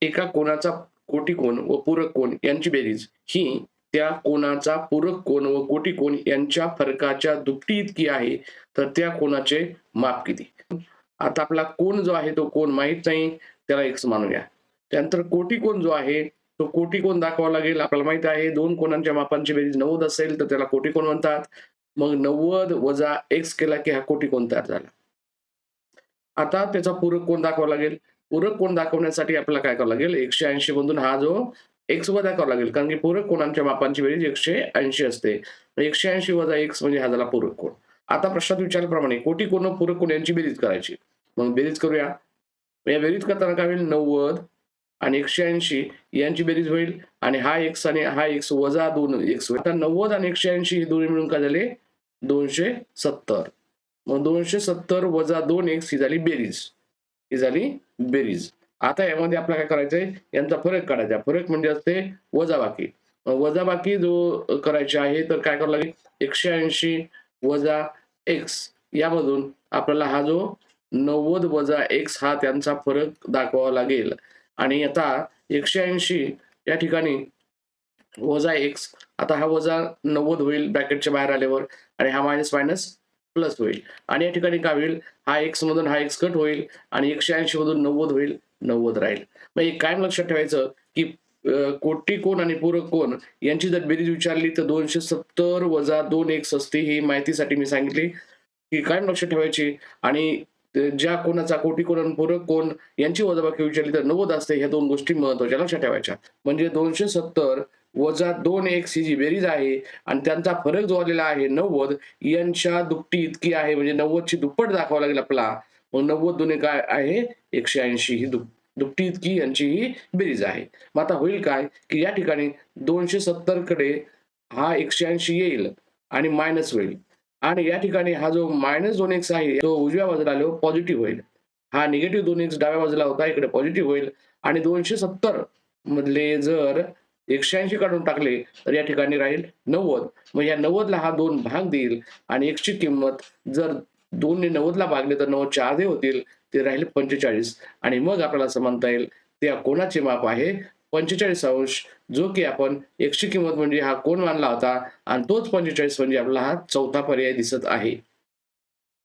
एका कोनाचा कोटी कोन व पूरक कोन यांची बेरीज ही त्या कोनाचा पूरक कोन व कोटी कोन यांच्या फरकाच्या दुपटी इतकी आहे, तर त्या कोनाचे माप किती? आता आपला कोन जो आहे तो कोन माहीत नाही, त्याला x मानूया. त्यानंतर कोटी कोन जो आहे, तो कोटी कोन दाखवावा लागेल. आपल्याला माहीत आहे 2 कोनांच्या मापांची बेरीज 90 असेल, तर त्याला कोटी कोन म्हणतात. मग 90 वजा x केला की हा कोटी कोन तयार झाला. आता त्याचा पूरक कोन दाखवावा लागेल. पूरक कोन दाखवण्यासाठी आपल्याला काय करावं लागेल? 180 मधून हा जो x वजा करावा लागेल. कारण की पूरक कोनांच्या मापांची बेरीज 180 असते. 180 वजा x म्हणजे हा झाला पूरक कोन. आता प्रश्नात विचारल्याप्रमाणे कोटी कोन व पूरक कोन यांची बेरीज करायची. मग बेरीज करूया. या बेरीज करताना काय होईल? 90 आणि 180 यांची बेरीज होईल आणि हा x आणि हा x वजा 2x. आता 90 आणि 180 हे दोन्ही मिळून काय झाले? 270. मग 270 वजा 2x ही झाली बेरीज. ही झाली बेरीज. आता यामध्ये आपल्याला काय करायचंय? यांचा फरक काढायचा. फरक म्हणजे असते वजाबाकी. वजाबाकी जो करायची आहे तर काय करावं लागेल? 180 वजा x यामधून आपल्याला हा जो 90 वजा x हा त्यांचा फरक दाखवावा लागेल. आणि आता 180 या ठिकाणी वजा x, आता हा वजा 90 होईल ब्रॅकेटच्या बाहेर आल्यावर आणि हा मायनस मायनस प्लस होईल आणि या ठिकाणी काय होईल? हा x मधून हा x कट होईल आणि 180 मधून 90 होईल, 90 राहील. मग एक कायम लक्षात ठेवायचं की कोटी कोन आणि पूरक कोन यांची जर बेरीज विचारली तर 270 वजा 2x असते. ही माहितीसाठी मी सांगितली की कायम लक्षात ठेवायची. आणि ज्या कोनाचा कोटी कोन आणि पूरक कोन यांची वजाबाकी विचारली तर 90 असते. ह्या 2 गोष्टी महत्त्वाच्या लक्षात ठेवायच्या. म्हणजे 270 वजा 2x ही जी बेरीज आहे आणि त्यांचा फरक जो आलेला आहे 90 यांच्या दुपटी इतकी आहे. म्हणजे 90 ची दुप्पट दाखवावं लागेल आपल्याला. मग 90 दुने काय आहे? 180 ही दुपटी इतकी यांची ही बेरीज आहे. मग आता होईल काय की या ठिकाणी 270 कडे हा 180 येईल आणि मायनस होईल आणि या ठिकाणी हा जो -2x आहे तो उजव्या बाजूला आल्यावर पॉझिटिव्ह होईल. हा निगेटिव्ह 2x डाव्या बाजूला होता, इकडे पॉझिटिव्ह होईल आणि 270 मधले जर 180 काढून टाकले तर या ठिकाणी राहील 90. मग या 90 ला हा 2 भाग देईल आणि x ची किंमत जर 2 ने 90 ला भागले तर 90 चे अर्धे होतील. ते राहिले 45 आणि मग आपल्याला असं म्हणता येईल त्या कोनाचे माप आहे 45 अंश, जो की आपण x ची किंमत म्हणजे हा कोन मानला होता आणि तोच 45 म्हणजे आपला हा चौथा पर्याय दिसत आहे.